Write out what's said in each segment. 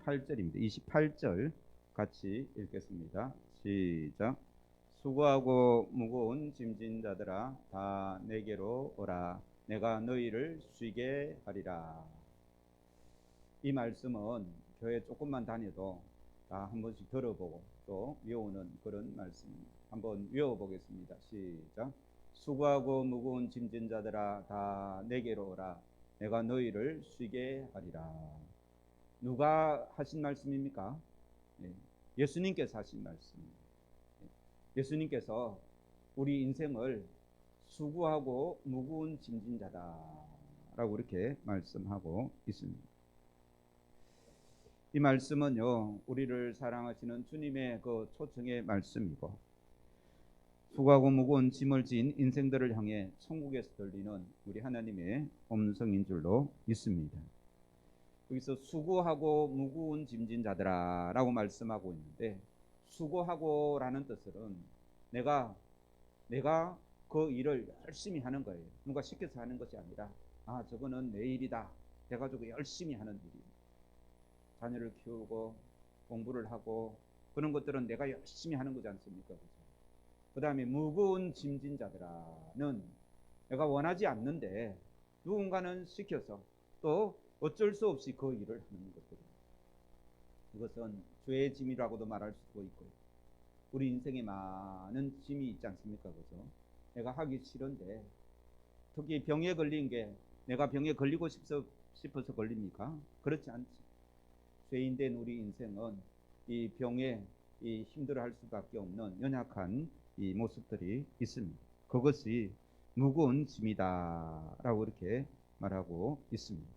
28절입니다. 28절 같이 읽겠습니다. 시작. 수고하고 무거운 짐진 자들아 다 내게로 오라. 내가 너희를 쉬게 하리라. 이 말씀은 교회 조금만 다녀도 다 한 번씩 들어보고 또 외우는 그런 말씀입니다. 한번 외워보겠습니다. 시작. 수고하고 무거운 짐진 자들아 다 내게로 오라. 내가 너희를 쉬게 하리라. 누가 하신 말씀입니까? 예수님께서 하신 말씀입니다. 예수님께서 우리 인생을 수고하고 무거운 짐진 자다라고 이렇게 말씀하고 있습니다. 이 말씀은요, 우리를 사랑하시는 주님의 그 초청의 말씀이고, 수고하고 무거운 짐을 진 인생들을 향해 천국에서 들리는 우리 하나님의 음성인 줄로 믿습니다. 여기서 수고하고 무거운 짐진 자들아 라고 말씀하고 있는데, 수고하고라는 뜻은 내가 그 일을 열심히 하는 거예요. 누가 시켜서 하는 것이 아니라 저거는 내 일이다 해가지고 열심히 하는 일이에요. 자녀를 키우고 공부를 하고 그런 것들은 내가 열심히 하는 거지 않습니까? 그 다음에 무거운 짐진 자들아는 내가 원하지 않는데 누군가는 시켜서 또 어쩔 수 없이 그 일을 하는 것들입니다. 이것은 죄의 짐이라고도 말할 수도 있고요. 우리 인생에 많은 짐이 있지 않습니까? 그죠? 내가 하기 싫은데, 특히 병에 걸린 게 내가 병에 걸리고 싶어서 걸립니까? 그렇지 않지. 죄인된 우리 인생은 이 병에 힘들어할 수밖에 없는 연약한 이 모습들이 있습니다. 그것이 무거운 짐이다 라고 이렇게 말하고 있습니다.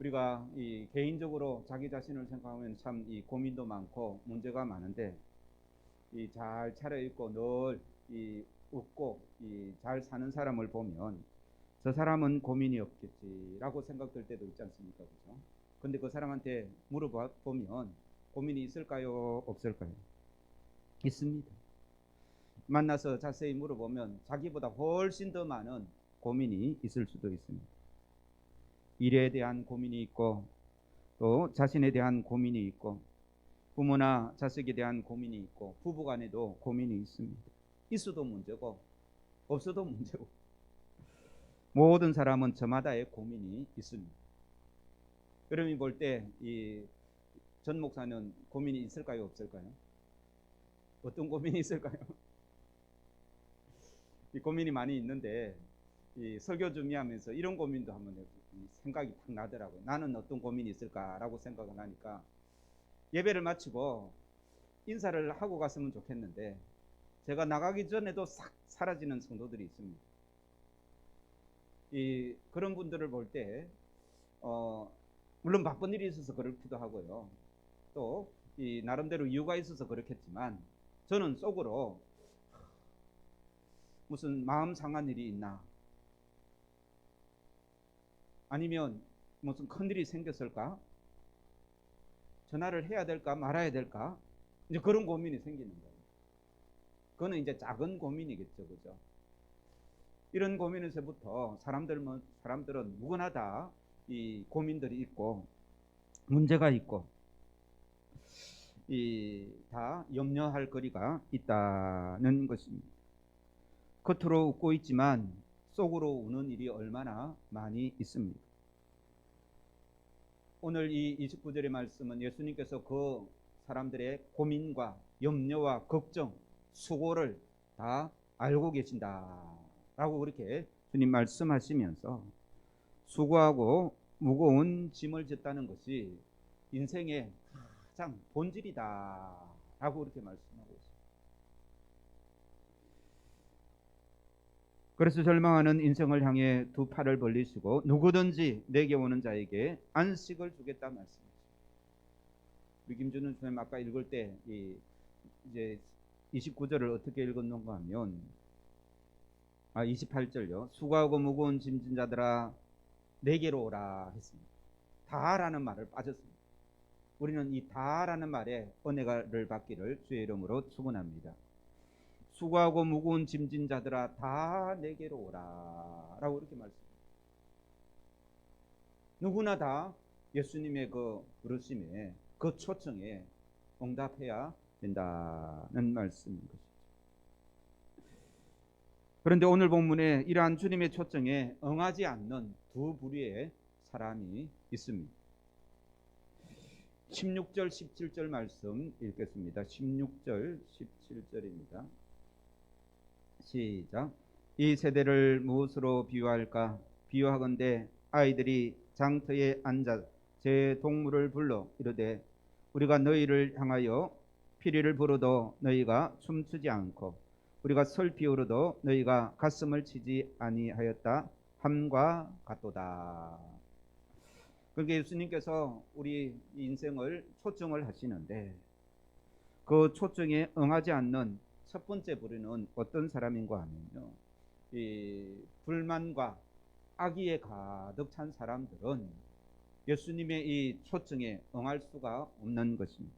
우리가 개인적으로 자기 자신을 생각하면 참 고민도 많고 문제가 많은데, 잘 차려입고 늘 웃고 잘 사는 사람을 보면 저 사람은 고민이 없겠지라고 생각될 때도 있지 않습니까? 그렇죠? 근데 그 사람한테 물어보면 고민이 있을까요? 없을까요? 있습니다. 만나서 자세히 물어보면 자기보다 훨씬 더 많은 고민이 있을 수도 있습니다. 일에 대한 고민이 있고 또 자신에 대한 고민이 있고 부모나 자식에 대한 고민이 있고 부부간에도 고민이 있습니다. 있어도 문제고 없어도 문제고 모든 사람은 저마다의 고민이 있습니다. 여러분이 볼 때 전 목사는 고민이 있을까요? 없을까요? 어떤 고민이 있을까요? 고민이 많이 있는데 설교 준비하면서 이런 고민도 한번 생각이 탁 나더라고요. 나는 어떤 고민이 있을까라고 생각을 하니까 예배를 마치고 인사를 하고 갔으면 좋겠는데 제가 나가기 전에도 싹 사라지는 성도들이 있습니다. 그런 분들을 볼 때 물론 바쁜 일이 있어서 그렇기도 하고요. 또 나름대로 이유가 있어서 그렇겠지만 저는 속으로 무슨 마음 상한 일이 있나, 아니면 무슨 큰일이 생겼을까, 전화를 해야 될까 말아야 될까, 이제 그런 고민이 생기는 거예요. 그거는 이제 작은 고민이겠죠, 그죠? 이런 고민에서부터 사람들은 누구나 다 이 고민들이 있고 문제가 있고 다 염려할 거리가 있다는 것입니다. 겉으로 웃고 있지만 속으로 우는 일이 얼마나 많이 있습니다. 오늘 이 29절의 말씀은 예수님께서 그 사람들의 고민과 염려와 걱정, 수고를 다 알고 계신다라고 그렇게 주님 말씀하시면서 수고하고 무거운 짐을 졌다는 것이 인생의 가장 본질이다라고 그렇게 말씀하고 있습니다. 그래서 절망하는 인생을 향해 두 팔을 벌리시고 누구든지 내게 오는 자에게 안식을 주겠다 말씀하십니다. 우리 김준은 선생님 아까 읽을 때 이제 29절을 어떻게 읽었는가 하면 28절요. 수고하고 무거운 짐진 자들아 내게로 오라 했습니다. 다라는 말을 빠졌습니다. 우리는 이 다라는 말에 은혜를 받기를 주의 이름으로 축원합니다. 수고하고 무거운 짐진 자들아 다 내게로 오라 라고 이렇게 말씀합니다. 누구나 다 예수님의 그 부르심에, 그 초청에 응답해야 된다는 말씀인 것이죠. 그런데 오늘 본문에 이러한 주님의 초청에 응하지 않는 두 부류의 사람이 있습니다. 16절 17절 말씀 읽겠습니다. 16절 17절입니다. 시작. 이 세대를 무엇으로 비유할까? 비유하건대 아이들이 장터에 앉아 제 동물을 불러 이르되 우리가 너희를 향하여 피리를 부르도 너희가 춤추지 않고 우리가 슬피 울어도 너희가 가슴을 치지 아니하였다 함과 같도다. 그러니까 예수님께서 우리 인생을 초청을 하시는데 그 초청에 응하지 않는 첫 번째 부류는 어떤 사람인가 하면요, 이 불만과 악의에 가득 찬 사람들은 예수님의 이 초청에 응할 수가 없는 것입니다.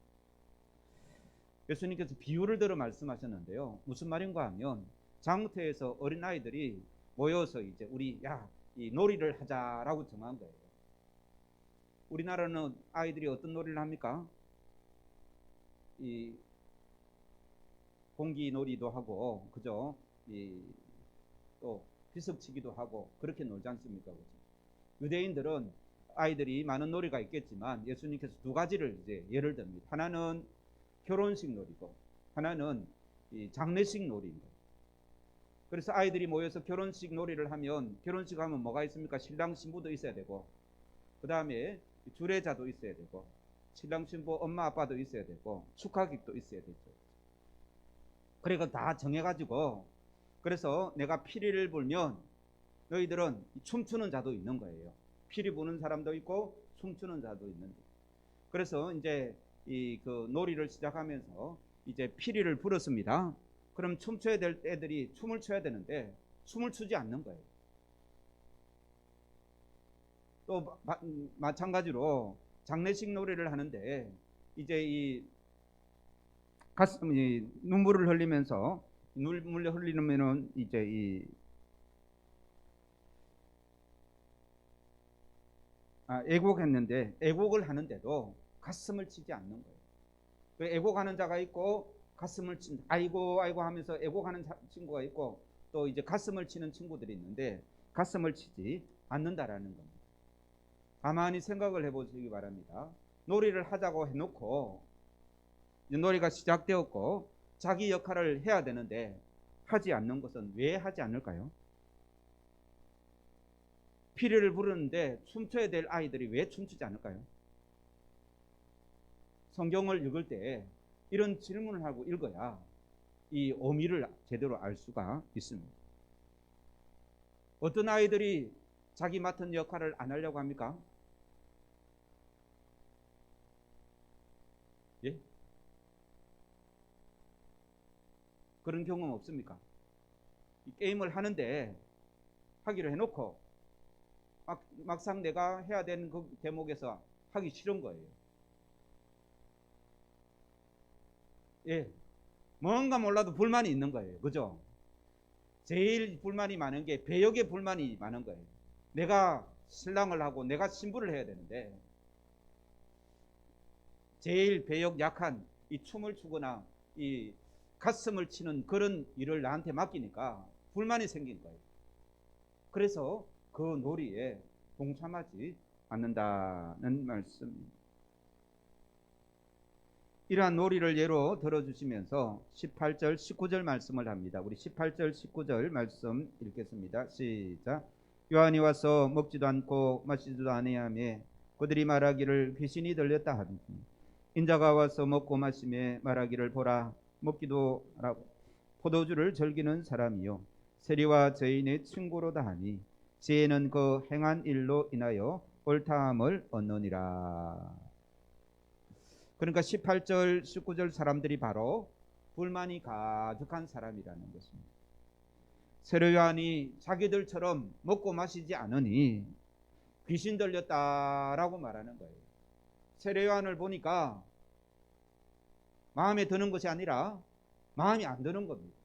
예수님께서 비유를 들어 말씀하셨는데요, 무슨 말인가 하면 장터에서 어린아이들이 모여서 이제 우리 이 놀이를 하자라고 정한 거예요. 우리나라는 아이들이 어떤 놀이를 합니까? 이 공기 놀이도 하고, 그죠? 또 비석치기도 하고 그렇게 놀지 않습니까? 그죠? 유대인들은 아이들이 많은 놀이가 있겠지만 예수님께서 두 가지를 이제 예를 듭니다. 하나는 결혼식 놀이고 하나는 이 장례식 놀이입니다. 그래서 아이들이 모여서 결혼식 놀이를 하면, 결혼식 하면 뭐가 있습니까? 신랑 신부도 있어야 되고, 그 다음에 주례자도 있어야 되고, 신랑 신부 엄마 아빠도 있어야 되고, 축하객도 있어야 되죠. 그래서 다 정해가지고, 그래서 내가 피리를 불면 너희들은 춤추는 자도 있는 거예요. 피리 부는 사람도 있고 춤추는 자도 있는데, 그래서 이제 그 놀이를 시작하면서 이제 피리를 불었습니다. 그럼 춤춰야 될 애들이 춤을 춰야 되는데 춤을 추지 않는 거예요. 또 마찬가지로 장례식 놀이를 하는데 이제 가슴이 눈물을 흘리면서, 눈물을 흘리면은 이제 애곡했는데, 애곡을 하는데도 가슴을 치지 않는 거예요. 애곡하는 자가 있고 가슴을 친, 아이고 아이고 하면서 애곡하는 친구가 있고, 또 이제 가슴을 치는 친구들이 있는데 가슴을 치지 않는다라는 겁니다. 가만히 생각을 해보시기 바랍니다. 놀이를 하자고 해놓고 이제 놀이가 시작되었고 자기 역할을 해야 되는데 하지 않는 것은 왜 하지 않을까요? 피리를 부르는데 춤춰야 될 아이들이 왜 춤추지 않을까요? 성경을 읽을 때 이런 질문을 하고 읽어야 이 의미를 제대로 알 수가 있습니다. 어떤 아이들이 자기 맡은 역할을 안 하려고 합니까? 예? 그런 경험 없습니까? 이 게임을 하는데 하기로 해놓고 막상 내가 해야 되는 그 대목에서 하기 싫은 거예요. 예, 뭔가 몰라도 불만이 있는 거예요. 그죠? 제일 불만이 많은 게 배역에 불만이 많은 거예요. 내가 신랑을 하고 내가 신부를 해야 되는데 제일 배역 약한 이 춤을 추거나 이 가슴을 치는 그런 일을 나한테 맡기니까 불만이 생긴 거예요. 그래서 그 놀이에 동참하지 않는다는 말씀입니다. 이러한 놀이를 예로 들어주시면서 18절 19절 말씀을 합니다. 우리 18절 19절 말씀 읽겠습니다. 시작. 요한이 와서 먹지도 않고 마시지도 아니하며 그들이 말하기를 귀신이 들렸다 하니 인자가 와서 먹고 마시며 말하기를 보라 먹기도 하라고 포도주를 즐기는 사람이요 세리와 죄인의 친구로다 하니 지혜는 그 행한 일로 인하여 옳다함을 얻느니라. 그러니까 18절 19절 사람들이 바로 불만이 가득한 사람이라는 것입니다. 세례 요한이 자기들처럼 먹고 마시지 않으니 귀신 들렸다라고 말하는 거예요. 세례 요한을 보니까 마음에 드는 것이 아니라 마음이 안 드는 겁니다.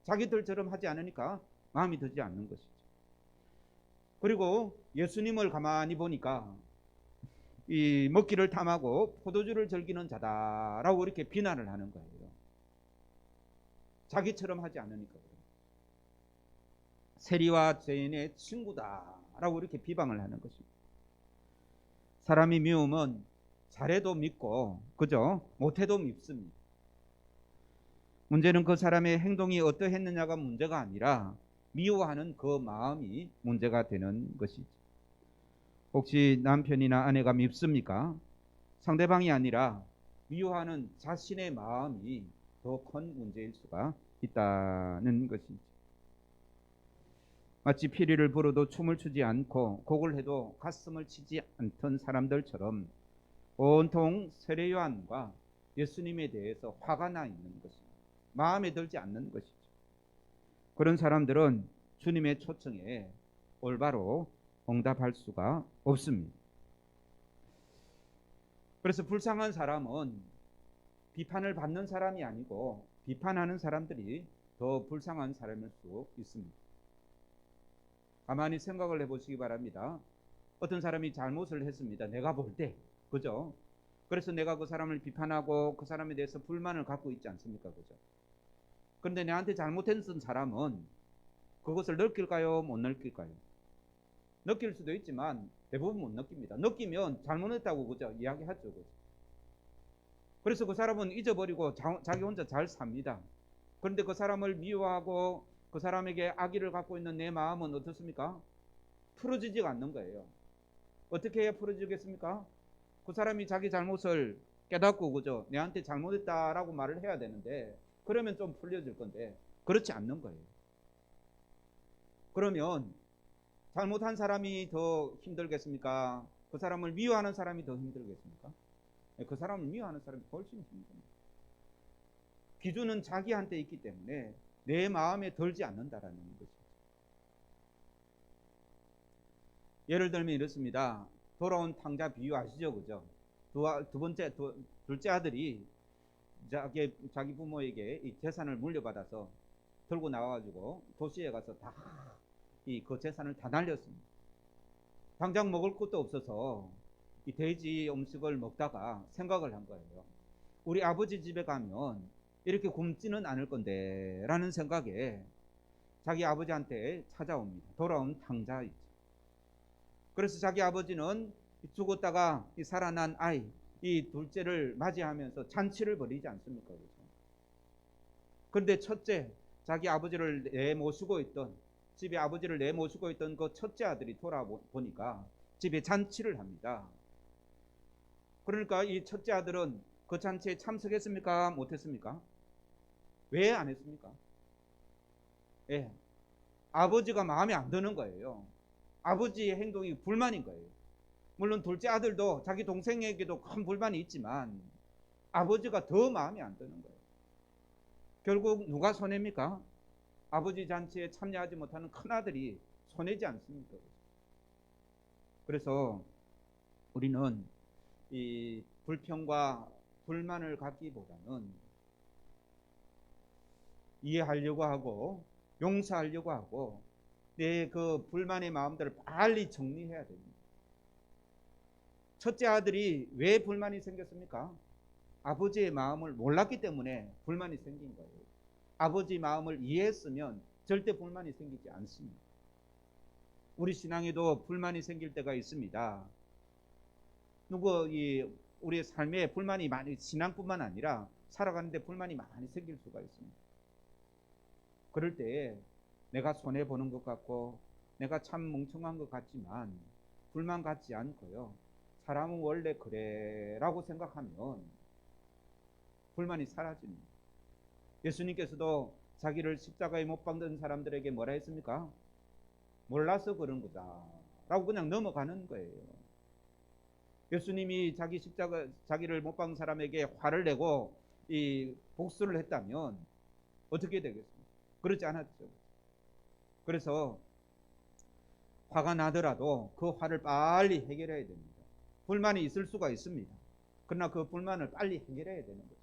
자기들처럼 하지 않으니까 마음이 들지 않는 것이죠. 그리고 예수님을 가만히 보니까 이 먹기를 탐하고 포도주를 즐기는 자다라고 이렇게 비난을 하는 거예요. 자기처럼 하지 않으니까 그래요. 세리와 죄인의 친구다라고 이렇게 비방을 하는 것입니다. 사람이 미우면 잘해도 믿고 그죠? 못해도 믿습니다. 문제는 그 사람의 행동이 어떠했느냐가 문제가 아니라 미워하는 그 마음이 문제가 되는 것이죠. 혹시 남편이나 아내가 밉습니까? 상대방이 아니라 미워하는 자신의 마음이 더 큰 문제일 수가 있다는 것이죠. 마치 피리를 불어도 춤을 추지 않고 곡을 해도 가슴을 치지 않던 사람들처럼 온통 세례요한과 예수님에 대해서 화가 나 있는 것입니다. 마음에 들지 않는 것이죠. 그런 사람들은 주님의 초청에 올바로 응답할 수가 없습니다. 그래서 불쌍한 사람은 비판을 받는 사람이 아니고 비판하는 사람들이 더 불쌍한 사람일 수 있습니다. 가만히 생각을 해보시기 바랍니다. 어떤 사람이 잘못을 했습니다. 내가 볼 때. 그죠? 그래서 내가 그 사람을 비판하고 그 사람에 대해서 불만을 갖고 있지 않습니까? 그죠? 그런데 내한테 잘못했던 사람은 그것을 느낄까요? 못 느낄까요? 느낄 수도 있지만 대부분 못 느낍니다. 느끼면 잘못했다고 그죠? 이야기하죠. 그죠? 그래서 그 사람은 잊어버리고 자기 혼자 잘 삽니다. 그런데 그 사람을 미워하고 그 사람에게 악의를 갖고 있는 내 마음은 어떻습니까? 풀어지지가 않는 거예요. 어떻게 해야 풀어지겠습니까? 그 사람이 자기 잘못을 깨닫고 그죠? 내한테 잘못했다라고 말을 해야 되는데 그러면 좀 풀려질 건데 그렇지 않는 거예요. 그러면 잘못한 사람이 더 힘들겠습니까? 그 사람을 미워하는 사람이 더 힘들겠습니까? 그 사람을 미워하는 사람이 훨씬 힘듭니다. 기준은 자기한테 있기 때문에 내 마음에 들지 않는다라는 것이죠. 예를 들면 이렇습니다. 돌아온 탕자 비유 아시죠? 그죠? 둘째 아들이 자기 부모에게 이 재산을 물려받아서 들고 나와가지고 도시에 가서 다 그 재산을 다 날렸습니다. 당장 먹을 것도 없어서 이 돼지 음식을 먹다가 생각을 한 거예요. 우리 아버지 집에 가면 이렇게 굶지는 않을 건데 라는 생각에 자기 아버지한테 찾아옵니다. 돌아온 탕자이죠. 그래서 자기 아버지는 죽었다가 살아난 아이 이 둘째를 맞이하면서 잔치를 벌이지 않습니까? 그렇죠? 그런데 첫째 자기 아버지를 내모시고 있던 집에 아버지를 내모시고 있던 그 첫째 아들이 돌아보니까 집에 잔치를 합니다. 그러니까 이 첫째 아들은 그 잔치에 참석했습니까? 못했습니까? 왜 안 했습니까? 예, 아버지가 마음에 안 드는 거예요. 아버지의 행동이 불만인 거예요. 물론 둘째 아들도 자기 동생에게도 큰 불만이 있지만 아버지가 더 마음에 안 드는 거예요. 결국 누가 손해입니까? 아버지 잔치에 참여하지 못하는 큰아들이 손해지 않습니까? 그래서 우리는 이 불평과 불만을 갖기보다는 이해하려고 하고 용서하려고 하고 내 그 불만의 마음들을 빨리 정리해야 됩니다. 첫째 아들이 왜 불만이 생겼습니까? 아버지의 마음을 몰랐기 때문에 불만이 생긴 거예요. 아버지 마음을 이해했으면 절대 불만이 생기지 않습니다. 우리 신앙에도 불만이 생길 때가 있습니다. 우리의 삶에 불만이 많이, 신앙뿐만 아니라 살아가는데 불만이 많이 생길 수가 있습니다. 그럴 때 내가 손해보는 것 같고 내가 참 멍청한 것 같지만 불만 갖지 않고요. 사람은 원래 그래 라고 생각하면 불만이 사라집니다. 예수님께서도 자기를 십자가에 못 박는 사람들에게 뭐라 했습니까? 몰라서 그런 거다 라고 그냥 넘어가는 거예요. 예수님이 자기를 못 박는 사람에게 화를 내고 이 복수를 했다면 어떻게 되겠습니까? 그렇지 않았죠. 그래서 화가 나더라도 그 화를 빨리 해결해야 됩니다. 불만이 있을 수가 있습니다. 그러나 그 불만을 빨리 해결해야 되는 거죠.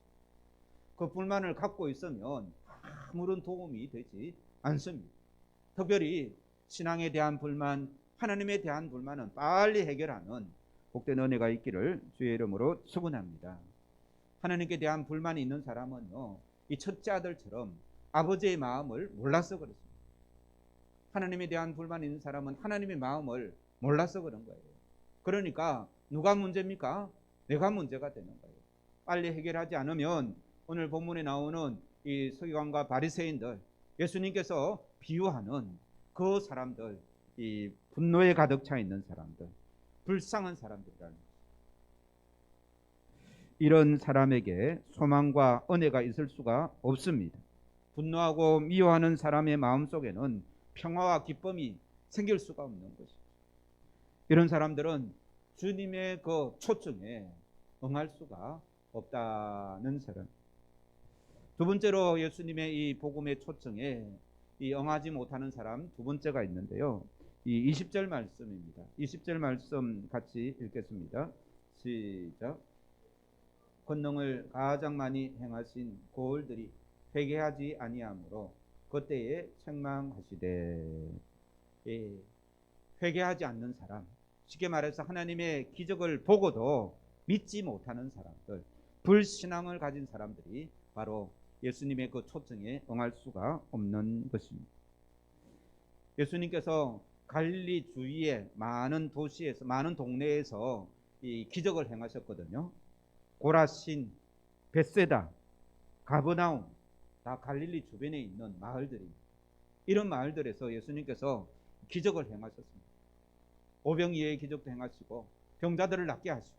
그 불만을 갖고 있으면 아무런 도움이 되지 않습니다. 특별히 신앙에 대한 불만, 하나님에 대한 불만은 빨리 해결하는 복된 은혜가 있기를 주의 이름으로 축원합니다. 하나님께 대한 불만이 있는 사람은요, 이 첫째 아들처럼 아버지의 마음을 몰라서 그렇습니다. 하나님에 대한 불만이 있는 사람은 하나님의 마음을 몰라서 그런 거예요. 그러니까 누가 문제입니까? 내가 문제가 되는 거예요. 빨리 해결하지 않으면 오늘 본문에 나오는 이 서기관과 바리새인들, 예수님께서 비유하는 그 사람들, 이 분노에 가득 차 있는 사람들, 불쌍한 사람들이라는 거예요. 이런 사람에게 소망과 은혜가 있을 수가 없습니다. 분노하고 미워하는 사람의 마음속에는 평화와 기쁨이 생길 수가 없는 것이죠. 이런 사람들은 주님의 그 초청에 응할 수가 없다는 사람. 두 번째로 예수님의 이 복음의 초청에 이 응하지 못하는 사람 두 번째가 있는데요. 이 20절 말씀입니다. 20절 말씀 같이 읽겠습니다. 시작. 권능을 가장 많이 행하신 고을들이 회개하지 아니하므로 그때에 책망하시되. 예, 회개하지 않는 사람, 쉽게 말해서 하나님의 기적을 보고도 믿지 못하는 사람들, 불신앙을 가진 사람들이 바로 예수님의 그 초청에 응할 수가 없는 것입니다. 예수님께서 갈릴리 주위의 많은 도시에서, 많은 동네에서 이 기적을 행하셨거든요. 고라신, 벳세다, 가버나움, 다 갈릴리 주변에 있는 마을들입니다. 이런 마을들에서 예수님께서 기적을 행하셨습니다. 오병이어의 기적도 행하시고 병자들을 낫게 하시고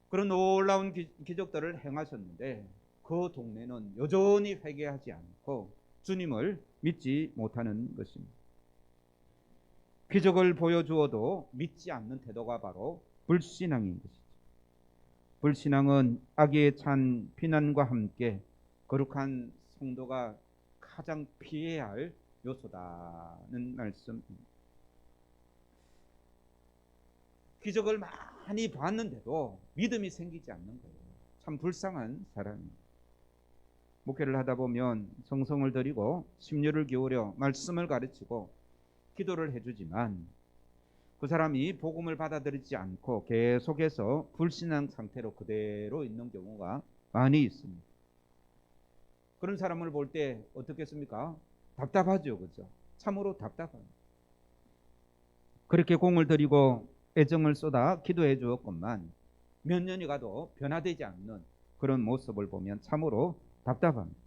그런 놀라운 기적들을 행하셨는데 그 동네는 여전히 회개하지 않고 주님을 믿지 못하는 것입니다. 기적을 보여주어도 믿지 않는 태도가 바로 불신앙인 것이죠. 불신앙은 악에 찬 비난과 함께 거룩한 성도가 가장 피해야 할 요소다는 말씀입니다. 기적을 많이 봤는데도 믿음이 생기지 않는 거예요. 참 불쌍한 사람입니다. 목회를 하다 보면 정성을 들이고 심려를 기울여 말씀을 가르치고 기도를 해주지만 그 사람이 복음을 받아들이지 않고 계속해서 불신앙 상태로 그대로 있는 경우가 많이 있습니다. 그런 사람을 볼 때 어떻겠습니까? 답답하죠, 그렇죠? 참으로 답답합니다. 그렇게 공을 들이고 애정을 쏟아 기도해 주었건만 몇 년이 가도 변화되지 않는 그런 모습을 보면 참으로 답답합니다.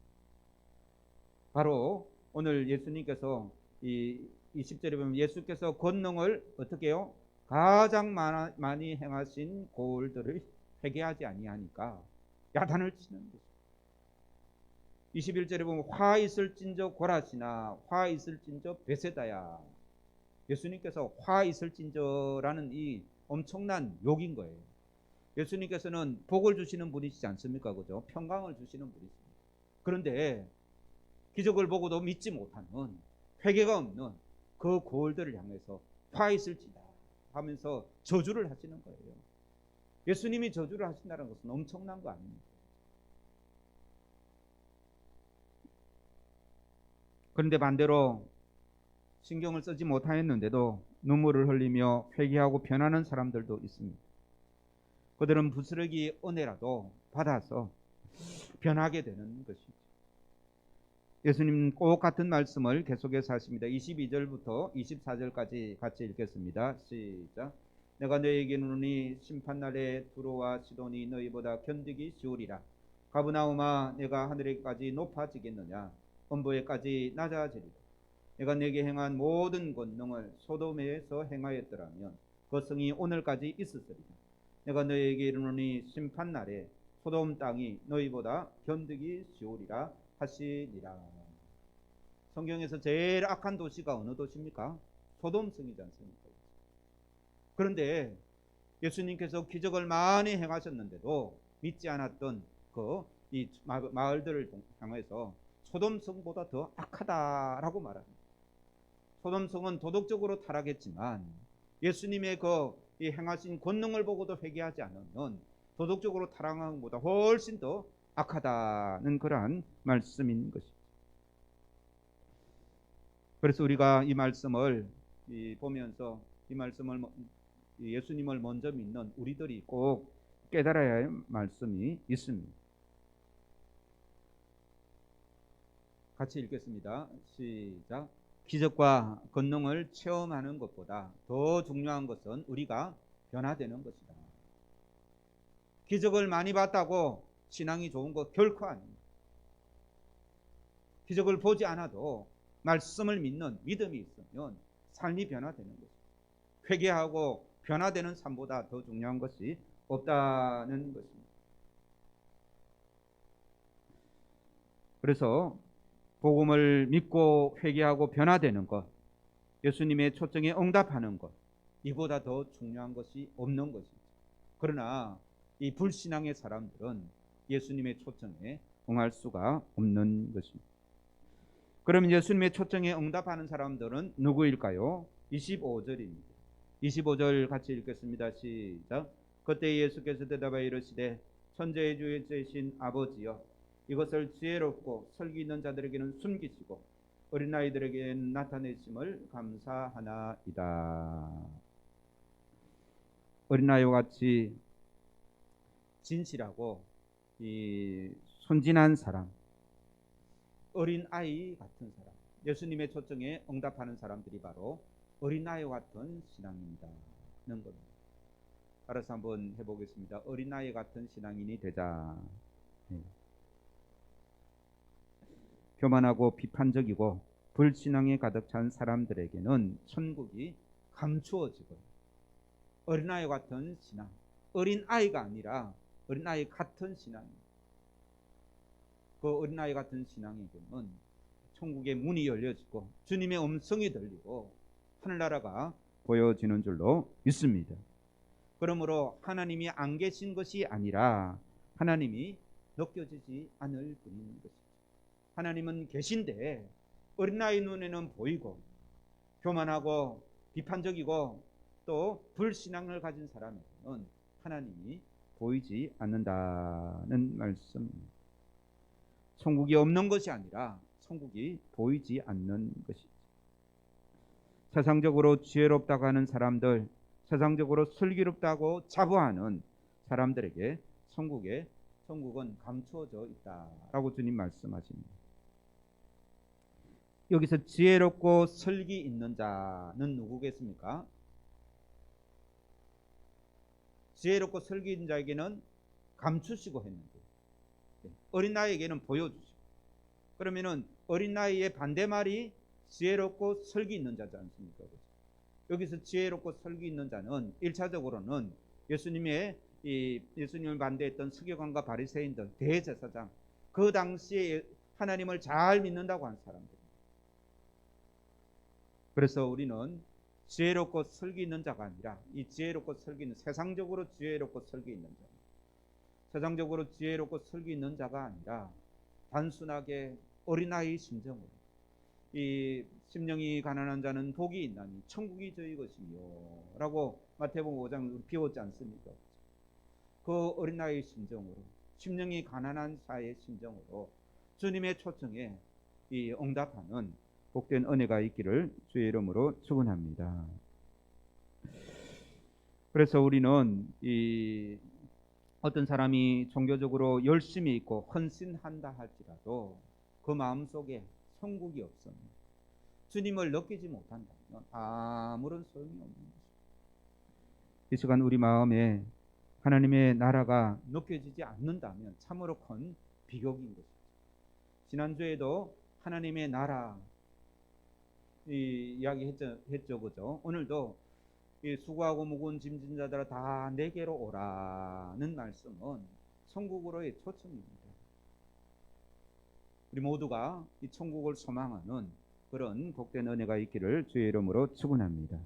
바로 오늘 예수님께서 이 20절에 보면 예수께서 권능을 어떻게 해요? 가장 많이 행하신 고을들을 회개하지 아니하니까 야단을 치는 것입니다. 21절에 보면 화 있을진저 고라시나 화 있을진저 베세다야. 예수님께서 화 있을진저라는 이 엄청난 욕인 거예요. 예수님께서는 복을 주시는 분이시지 않습니까? 그죠? 평강을 주시는 분이십니다. 그런데 기적을 보고도 믿지 못하는 회개가 없는 그 고을들을 향해서 화 있을지다 하면서 저주를 하시는 거예요. 예수님이 저주를 하신다는 것은 엄청난 거 아닙니까? 그런데 반대로 신경을 쓰지 못하였는데도 눈물을 흘리며 회개하고 변하는 사람들도 있습니다. 그들은 부스러기 은혜라도 받아서 변하게 되는 것이죠. 예수님 꼭 같은 말씀을 계속해서 하십니다. 22절부터 24절까지 같이 읽겠습니다. 시작. 내가 너에게 이르노니 심판날에 두로와 시돈이 너희보다 견디기 쉬우리라. 가브나움아 내가 하늘에까지 높아지겠느냐? 음부에까지 낮아지리라. 내가 내게 행한 모든 권능을 소돔에서 행하였더라면 그 성이 오늘까지 있었으리라. 내가 너희에게 이르노니 심판날에 소돔 땅이 너희보다 견디기 쉬우리라 하시니라. 성경에서 제일 악한 도시가 어느 도시입니까? 소돔성이지 않습니까? 그런데 예수님께서 기적을 많이 행하셨는데도 믿지 않았던 이 마을들을 향해서 소돔성보다 더 악하다라고 말합니다. 소돔성은 도덕적으로 타락했지만 예수님의 이 행하신 권능을 보고도 회개하지 않으면 도덕적으로 타락한 것보다 훨씬 더 악하다는 그러한 말씀인 것입니다. 그래서 우리가 이 말씀을 보면서 이 말씀을 예수님을 먼저 믿는 우리들이 꼭 깨달아야 할 말씀이 있습니다. 같이 읽겠습니다. 시작. 기적과 권능을 체험하는 것보다 더 중요한 것은 우리가 변화되는 것이다. 기적을 많이 봤다고 신앙이 좋은 것 결코 아닙니다. 기적을 보지 않아도 말씀을 믿는 믿음이 있으면 삶이 변화되는 것입니다. 회개하고 변화되는 삶보다 더 중요한 것이 없다는 것입니다. 그래서 복음을 믿고 회개하고 변화되는 것, 예수님의 초청에 응답하는 것, 이보다 더 중요한 것이 없는 것입니다. 그러나 이 불신앙의 사람들은 예수님의 초청에 응할 수가 없는 것입니다. 그럼 예수님의 초청에 응답하는 사람들은 누구일까요? 25절입니다. 25절 같이 읽겠습니다. 시작. 그때 예수께서 대답하여 이르시되 천지의 주이신 아버지여, 이것을 지혜롭고 설기 있는 자들에게는 숨기시고 어린아이들에게는 나타내심을 감사하나이다. 어린아이와 같이 진실하고 이 순진한 사람, 어린아이 같은 사람, 예수님의 초청에 응답하는 사람들이 바로 어린아이와 같은 신앙인이다 는 겁니다. 알아서 한번 해보겠습니다. 어린아이 같은 신앙인이 되자. 교만하고 비판적이고 불신앙에 가득 찬 사람들에게는 천국이 감추어지고, 어린아이 같은 신앙, 어린아이가 아니라 어린아이 같은 신앙입니다. 그 어린아이 같은 신앙에게는 천국의 문이 열려지고 주님의 음성이 들리고 하늘나라가 보여지는 줄로 믿습니다. 그러므로 하나님이 안 계신 것이 아니라 하나님이 느껴지지 않을 뿐인 것입니다. 하나님은 계신데 어린아이 눈에는 보이고 교만하고 비판적이고 또 불신앙을 가진 사람에게는 하나님이 보이지 않는다는 말씀입니다. 천국이 없는 것이 아니라 천국이 보이지 않는 것이죠. 세상적으로 지혜롭다고 하는 사람들, 세상적으로 슬기롭다고 자부하는 사람들에게 천국은 감추어져 있다라고 주님 말씀하십니다. 여기서 지혜롭고 슬기 있는 자는 누구겠습니까? 지혜롭고 슬기 있는 자에게는 감추시고 했는데 어린아이에게는 보여주시고, 그러면은 어린아이의 반대말이 지혜롭고 슬기 있는 자지 않습니까? 여기서 지혜롭고 슬기 있는 자는 1차적으로는 예수님을 반대했던 서기관과 바리새인들, 대제사장, 그 당시에 하나님을 잘 믿는다고 한 사람들. 그래서 우리는 지혜롭고 슬기 있는 자가 아니라 이 지혜롭고 슬기 있는, 세상적으로 지혜롭고 슬기 있는 자, 세상적으로 지혜롭고 슬기 있는 자가 아니라 단순하게 어린아이 심정으로, 이 심령이 가난한 자는 복이 있나니 천국이 저희 것이며 라고 마태복음 5장 비웠지 않습니까? 그 어린아이 심정으로, 심령이 가난한 자의 심정으로 주님의 초청에 이 응답하는 복된 은혜가 있기를 주의 이름으로 축원합니다. 그래서 우리는 이 어떤 사람이 종교적으로 열심히 있고 헌신한다 할지라도 그 마음속에 천국이 없으면, 주님을 느끼지 못한다면 아무런 소용이 없는 것입니다. 이 시간 우리 마음에 하나님의 나라가 느껴지지 않는다면 참으로 큰 비극인 것입니다. 지난주에도 하나님의 나라 이야기 했죠, 그죠? 오늘도 이 수고하고 무거운 짐진 자들아 다 내게로 오라는 말씀은 천국으로의 초청입니다. 우리 모두가 이 천국을 소망하는 그런 복된 은혜가 있기를 주의 이름으로 축원합니다.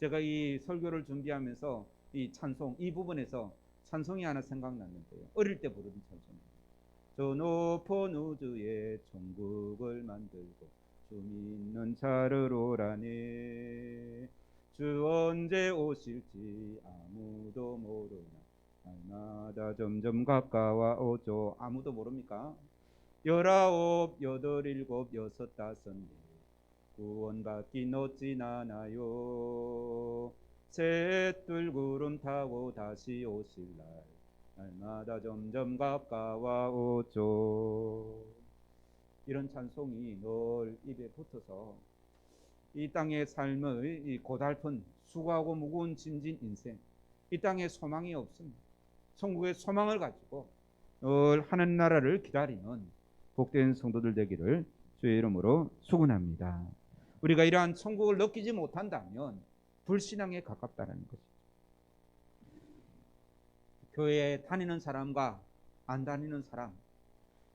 제가 이 설교를 준비하면서 이 찬송, 이 부분에서 찬송이 하나 생각났는데요. 어릴 때 부르는 찬송입니다. 저 높은 우주에 천국을 만들고 주 믿는 자를 오라네. 주 언제 오실지 아무도 모르나 날마다 점점 가까워오죠. 아무도 모릅니까? 19, 8, 7, 6, 5, 구원받기 늦진 않아요. 잿들 구름 타고 다시 오실 날 날마다 점점 가까워오죠. 이런 찬송이 늘 입에 붙어서 이 땅의 삶의 이 고달픈 수고하고 무거운 짐진 인생, 이 땅에 소망이 없습니다. 천국의 소망을 가지고 늘 하는 나라를 기다리는 복된 성도들 되기를 주의 이름으로 축원합니다. 우리가 이러한 천국을 느끼지 못한다면 불신앙에 가깝다는 것이죠. 교회에 다니는 사람과 안 다니는 사람,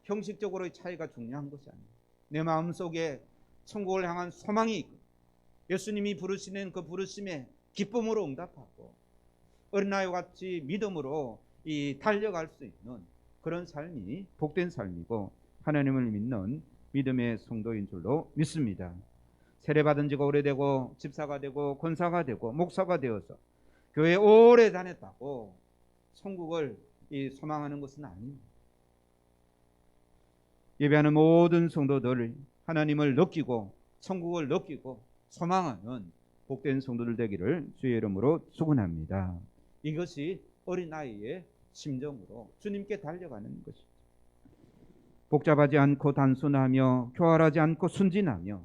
형식적으로의 차이가 중요한 것이 아니에요. 내 마음속에 천국을 향한 소망이 있고 예수님이 부르시는 그 부르심에 기쁨으로 응답하고 어린아이와 같이 믿음으로 달려갈 수 있는 그런 삶이 복된 삶이고 하나님을 믿는 믿음의 성도인 줄로 믿습니다. 세례받은 지가 오래되고 집사가 되고 권사가 되고 목사가 되어서 교회에 오래 다녔다고 천국을 소망하는 것은 아닙니다. 예배하는 모든 성도들 하나님을 느끼고 천국을 느끼고 소망하는 복된 성도들 되기를 주의 이름으로 축원합니다. 이것이 어린아이의 심정으로 주님께 달려가는 것이죠. 복잡하지 않고 단순하며 교활하지 않고 순진하며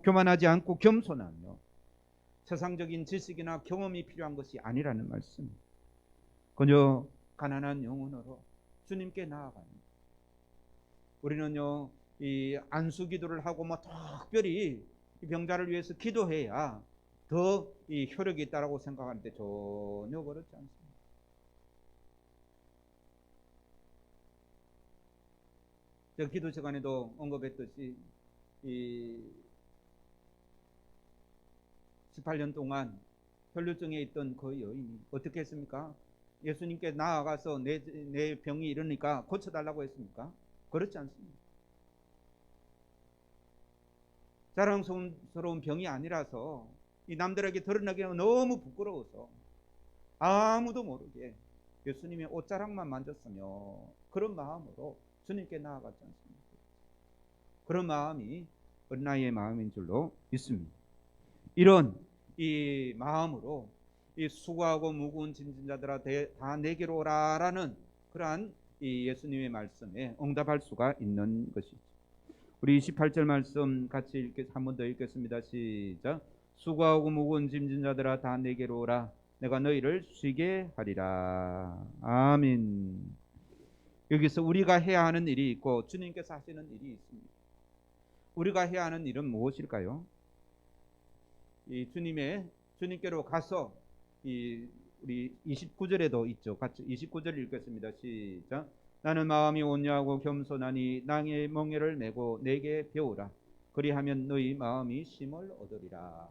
교만하지 않고 겸손하며 세상적인 지식이나 경험이 필요한 것이 아니라는 말씀. 그저 가난한 영혼으로 주님께 나아가는. 우리는요 이 안수기도를 하고 뭐 특별히 이 병자를 위해서 기도해야 더 이 효력이 있다라고 생각하는데 전혀 그렇지 않습니다. 제가 기도 시간에도 언급했듯이 이 18년 동안 혈류증에 있던 그 여인이 어떻게 했습니까? 예수님께 나아가서 내 병이 이러니까 고쳐달라고 했습니까? 그렇지 않습니다. 자랑스러운 병이 아니라서 이 남들에게 드러나기가 너무 부끄러워서 아무도 모르게 예수님의 옷자락만 만졌으며 그런 마음으로 주님께 나아갔지 않습니까? 그런 마음이 어린아이의 마음인 줄로 믿습니다. 이런 이 마음으로 이 수고하고 무거운 짐진 자들아 다 내게로 오라라는 그러한 이 예수님의 말씀에 응답할 수가 있는 것이죠. 우리 28절 말씀 같이 한 번 더 읽겠습니다. 시작. 수고하고 무거운 짐진 자들아 다 내게로 오라 내가 너희를 쉬게 하리라. 아멘. 여기서 우리가 해야 하는 일이 있고 주님께서 하시는 일이 있습니다. 우리가 해야 하는 일은 무엇일까요? 이 주님께로 가서 우리 29절에도 있죠. 같이 29절 읽겠습니다. 시작. 나는 마음이 온유하고 겸손하니 나의 멍에를 메고 내게 배우라. 그리하면 너희 마음이 쉼을 얻으리라.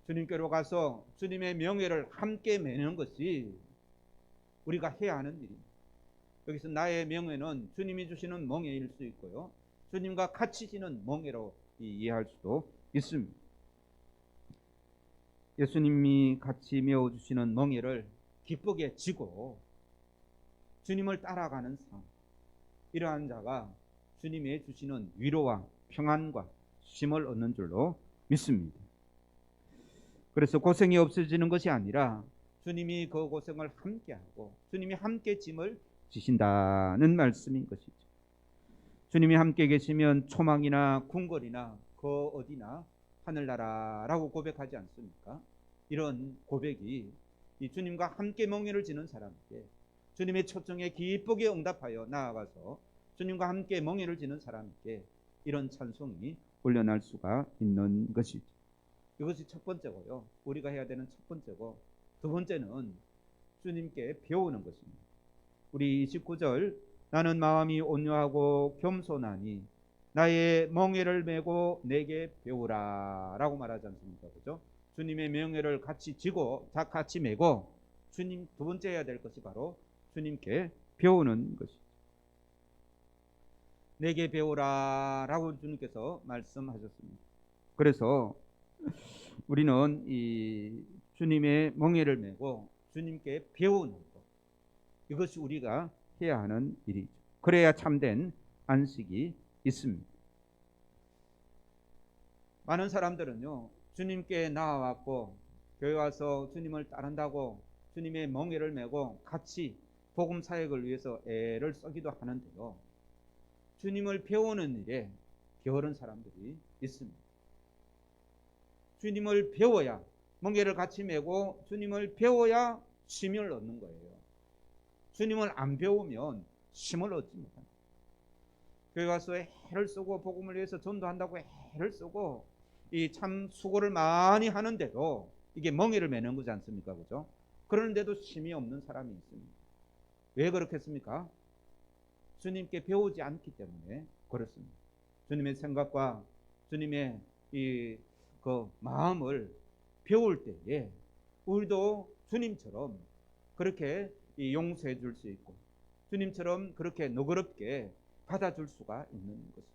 주님께로 가서 주님의 명예를 함께 메는 것이 우리가 해야 하는 일입니다. 여기서 나의 명예는 주님이 주시는 멍에일 수 있고요. 주님과 같이 지는 멍에로 이해할 수도 있습니다. 예수님이 같이 메어주시는 멍에를 기쁘게 지고 주님을 따라가는 삶, 이러한 자가 주님이 주시는 위로와 평안과 쉼을 얻는 줄로 믿습니다. 그래서 고생이 없어지는 것이 아니라 주님이 그 고생을 함께하고 주님이 함께 짐을 지신다는 말씀인 것이죠. 주님이 함께 계시면 초막이나 궁궐이나 그 어디나 하늘나라라고 고백하지 않습니까? 이런 고백이 이 주님과 함께 멍에를 지는 사람에게 주님의 초청에 기쁘게 응답하여 나아가서 주님과 함께 멍에를 지는 사람에게 이런 찬송이 올려날 수가 있는 것이죠. 이것이 첫 번째고요. 우리가 해야 되는 첫 번째고, 두 번째는 주님께 배우는 것입니다. 우리 29절 나는 마음이 온유하고 겸손하니 나의 멍에를 메고 내게 배우라 라고 말하지 않습니까? 그죠? 주님의 명예를 같이 지고 같이 메고 주님 두 번째 해야 될 것이 바로 주님께 배우는 것이죠. 내게 배우라 라고 주님께서 말씀하셨습니다. 그래서 우리는 이 주님의 멍에를 메고 주님께 배우는 것, 이것이 우리가 해야 하는 일이죠. 그래야 참된 안식이 있습니다. 많은 사람들은요 주님께 나아왔고 교회 와서 주님을 따른다고 주님의 멍에를 메고 같이 복음 사역을 위해서 애를 쓰기도 하는데요. 주님을 배우는 일에 게으른 사람들이 있습니다. 주님을 배워야, 멍에를 같이 메고 주님을 배워야 힘을 얻는 거예요. 주님을 안 배우면 힘을 얻지 못합니다. 교회 와서 애를 쓰고 복음을 위해서 전도한다고 애를 쓰고 이 참 수고를 많이 하는데도 이게 멍에를 메는 거지 않습니까? 그죠? 그런데도 힘이 없는 사람이 있습니다. 왜 그렇겠습니까? 주님께 배우지 않기 때문에 그렇습니다. 주님의 생각과 주님의 그 마음을 배울 때에 우리도 주님처럼 그렇게 용서해 줄 수 있고 주님처럼 그렇게 너그럽게 받아줄 수가 있는 것입니다.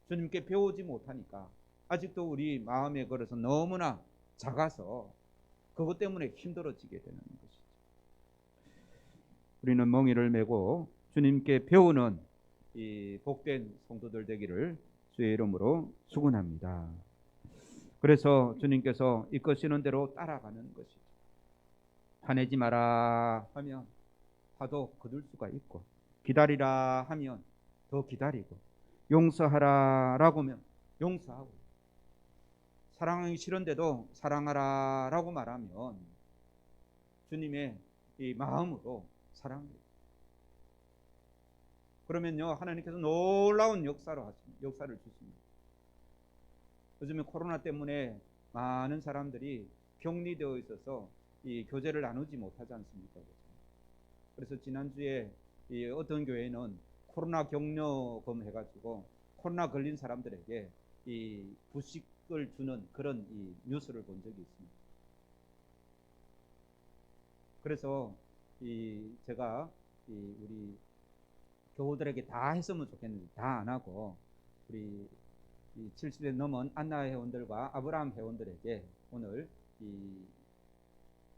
주님께 배우지 못하니까 아직도 우리 마음에 걸어서 너무나 작아서 그것 때문에 힘들어지게 되는 것이죠. 우리는 멍에를 메고 주님께 배우는 이 복된 성도들 되기를 주의 이름으로 축원합니다. 그래서 주님께서 이끄시는 대로 따라가는 것이죠. 화내지 마라 하면 화도 거둘 수가 있고, 기다리라 하면 더 기다리고, 용서하라라고 하면 용서하고, 사랑하기 싫은데도 사랑하라라고 말하면 주님의 이 마음으로 사랑해요. 그러면요, 하나님께서 놀라운 역사를 주십니다. 요즘에 코로나 때문에 많은 사람들이 격리되어 있어서 이 교제를 나누지 못하지 않습니까? 그래서 지난주에 이 어떤 교회는 코로나 격려금 해가지고 코로나 걸린 사람들에게 이 부식을 주는 그런 이 뉴스를 본 적이 있습니다. 그래서 제가 우리 교우들에게 다 했으면 좋겠는데 다 안 하고 우리 70세 넘은 안나 회원들과 아브라함 회원들에게 오늘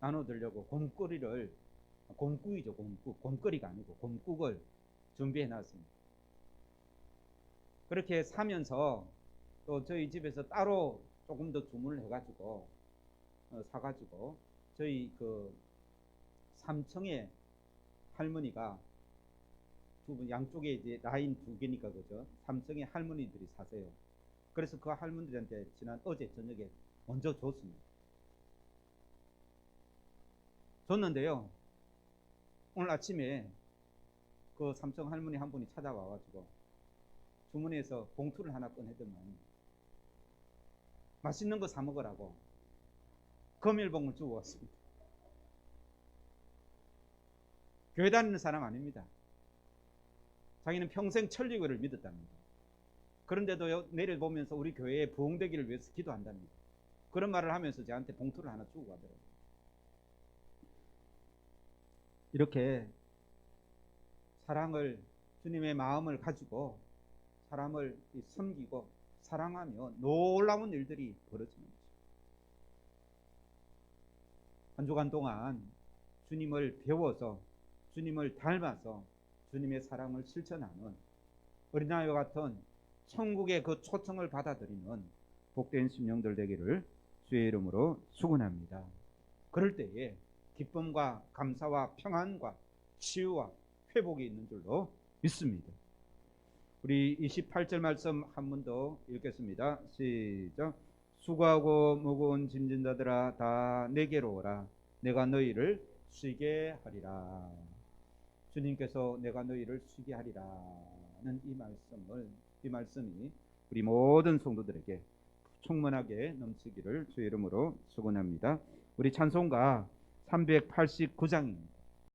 나눠드리려고 곰국이가 아니고 곰국을 준비해 놨습니다. 그렇게 사면서 또 저희 집에서 따로 조금 더 주문을 해가지고 사가지고 저희 그 3층에 할머니가 두 분 양쪽에 이제 라인 두 개니까 그죠? 3층에 할머니들이 사세요. 그래서 그 할머니들한테 어제 저녁에 먼저 줬습니다. 줬는데요, 오늘 아침에 그 3층 할머니 한 분이 찾아와가지고 주문해서 봉투를 하나 꺼내더만 맛있는 거 사 먹으라고 검일봉을 주고 왔습니다. 교회 다니는 사람 아닙니다. 자기는 평생 천리교를 믿었답니다. 그런데도 내려보면서 우리 교회에 부흥되기를 위해서 기도한답니다. 그런 말을 하면서 저한테 봉투를 하나 주고 가더라고요. 이렇게 사랑을, 주님의 마음을 가지고 사람을 섬기고 사랑하면 놀라운 일들이 벌어지는 거죠. 한 주간 동안 주님을 배워서 주님을 닮아서 주님의 사랑을 실천하는 어린아이와 같은 천국의 그 초청을 받아들이는 복된 심령들 되기를 주의 이름으로 축원합니다. 그럴 때에 기쁨과 감사와 평안과 치유와 회복이 있는 줄로 믿습니다. 우리 28절 말씀 한 번 더 읽겠습니다. 시작. 수고하고 무거운 짐진 자들아 다 내게로 오라. 내가 너희를 쉬게 하리라. 주님께서 내가 너희를 쉬게 하리라는 이 말씀이 우리 모든 성도들에게 충만하게 넘치기를 주의 이름으로 축원합니다. 우리 찬송가 389장입니다.